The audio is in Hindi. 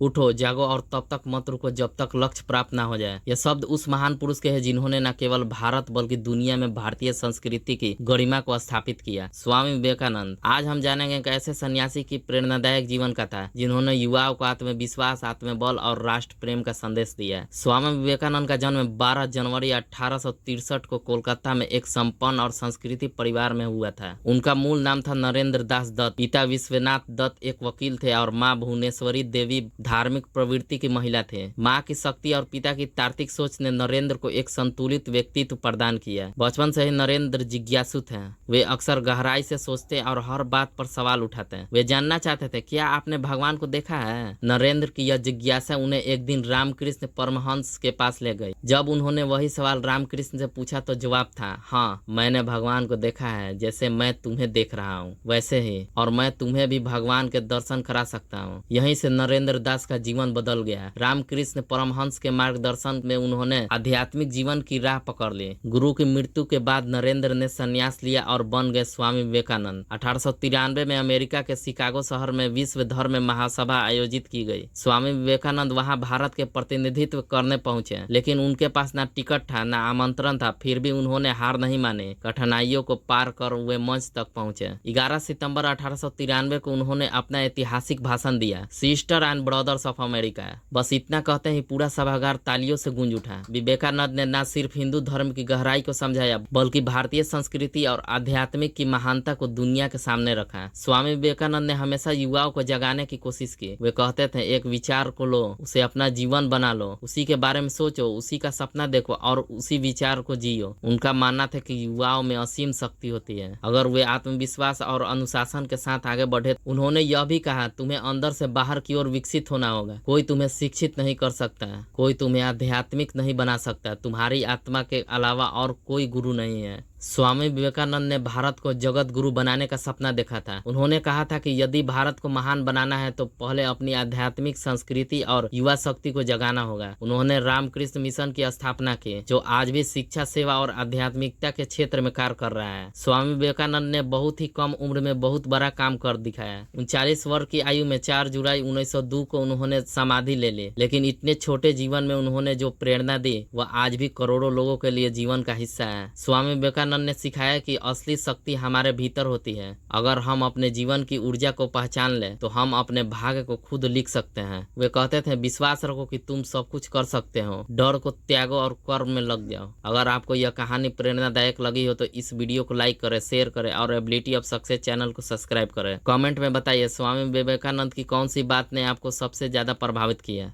उठो, जागो और तब तक मत रुको जब तक लक्ष्य प्राप्त ना हो जाए। यह शब्द उस महान पुरुष के हैं जिन्होंने न केवल भारत बल्कि दुनिया में भारतीय संस्कृति की गरिमा को स्थापित किया, स्वामी विवेकानंद। आज हम जानेंगे एक ऐसे सन्यासी की प्रेरणादायक जीवन कथा जिन्होंने युवाओं को आत्मविश्वास, आत्मबल और राष्ट्र प्रेम का संदेश दिया। स्वामी विवेकानंद का जन्म 12 जनवरी 1863 को कोलकाता में एक संपन्न और संस्कृति परिवार में हुआ था। उनका मूल नाम था नरेंद्र दास दत्त। पिता विश्वनाथ दत्त एक वकील थे और माँ भुवनेश्वरी देवी धार्मिक प्रवृत्ति की महिला थे। माँ की शक्ति और पिता की तार्किक सोच ने नरेंद्र को एक संतुलित व्यक्तित्व प्रदान किया। बचपन से ही नरेंद्र जिज्ञासु थे। वे अक्सर गहराई से सोचते और हर बात पर सवाल उठाते। वे जानना चाहते थे, क्या आपने भगवान को देखा है? नरेंद्र की यह जिज्ञासा उन्हें एक दिन रामकृष्ण परमहंस के पास ले गई। जब उन्होंने वही सवाल रामकृष्ण से पूछा तो जवाब था, हाँ, मैंने भगवान को देखा है। जैसे मैं तुम्हें देख रहा हूँ वैसे ही, और मैं तुम्हें भी भगवान के दर्शन करा सकता हूँ। यहीं से नरेंद्र दास का जीवन बदल गया। रामकृष्ण परमहंस के मार्गदर्शन में उन्होंने आध्यात्मिक जीवन की राह पकड़ ली। गुरु की मृत्यु के बाद नरेंद्र ने संन्यास लिया और बन गए स्वामी विवेकानंद। 1893 में अमेरिका के शिकागो शहर में विश्व धर्म महासभा आयोजित की गई। स्वामी विवेकानंद वहां भारत के प्रतिनिधित्व करने पहुंचे, लेकिन उनके पास ना टिकट था ना आमंत्रण था। फिर भी उन्होंने हार नहीं मानी। कठिनाइयों को पार कर वे मंच तक पहुंचे। 11 सितंबर 1893 को उन्होंने अपना ऐतिहासिक भाषण दिया, sister and brothers of America. बस इतना कहते ही पूरा सभागार तालियों से गूंज उठा। विवेकानंद ने न सिर्फ हिंदू धर्म की गहराई को समझाया बल्कि भारतीय संस्कृति और आध्यात्मिक की महानता को दुनिया के सामने रखा। स्वामी विवेकानंद ने हमेशा युवाओं को जगाने की कोशिश की। वे कहते थे, एक विचार को लो, उसे अपना जीवन बना लो, उसी के बारे में सोचो, उसी का सपना देखो और उसी विचार को जियो। उनका मानना था कि युवाओं में असीम शक्ति होती है अगर वे आत्मविश्वास और अनुशासन के साथ आगे बढ़े। उन्होंने यह भी कहा, तुम्हें अंदर से बाहर की ओर विकसित होना होगा। कोई तुम्हें शिक्षित नहीं कर सकता, कोई तुम्हें आध्यात्मिक नहीं बना सकता। तुम्हारी आत्मा के अलावा और कोई गुरु नहीं है। स्वामी विवेकानंद ने भारत को जगत गुरु बनाने का सपना देखा था। उन्होंने कहा था कि यदि भारत को महान बनाना है तो पहले अपनी आध्यात्मिक संस्कृति और युवा शक्ति को जगाना होगा। उन्होंने रामकृष्ण मिशन की स्थापना की, जो आज भी शिक्षा, सेवा और आध्यात्मिकता के क्षेत्र में कार्य कर रहा है। स्वामी विवेकानंद ने बहुत ही कम उम्र में बहुत बड़ा काम कर दिखाया। 39 वर्ष की आयु में 4 जुलाई 1902 को उन्होंने समाधि ले ली, लेकिन इतने छोटे जीवन में उन्होंने जो प्रेरणा दी वह आज भी करोड़ों लोगों के लिए जीवन का हिस्सा है। स्वामी विवेकानंद ने सिखाया कि असली शक्ति हमारे भीतर होती है। अगर हम अपने जीवन की ऊर्जा को पहचान लें तो हम अपने भाग्य को खुद लिख सकते हैं। वे कहते थे, विश्वास रखो कि तुम सब कुछ कर सकते हो, डर को त्यागो और कर्म में लग जाओ। अगर आपको यह कहानी प्रेरणादायक लगी हो तो इस वीडियो को लाइक करें, शेयर करें और एबिलिटी ऑफ सक्सेस चैनल को सब्सक्राइब करें। कमेंट में बताइए स्वामी विवेकानंद की कौन सी बात ने आपको सबसे ज्यादा प्रभावित किया।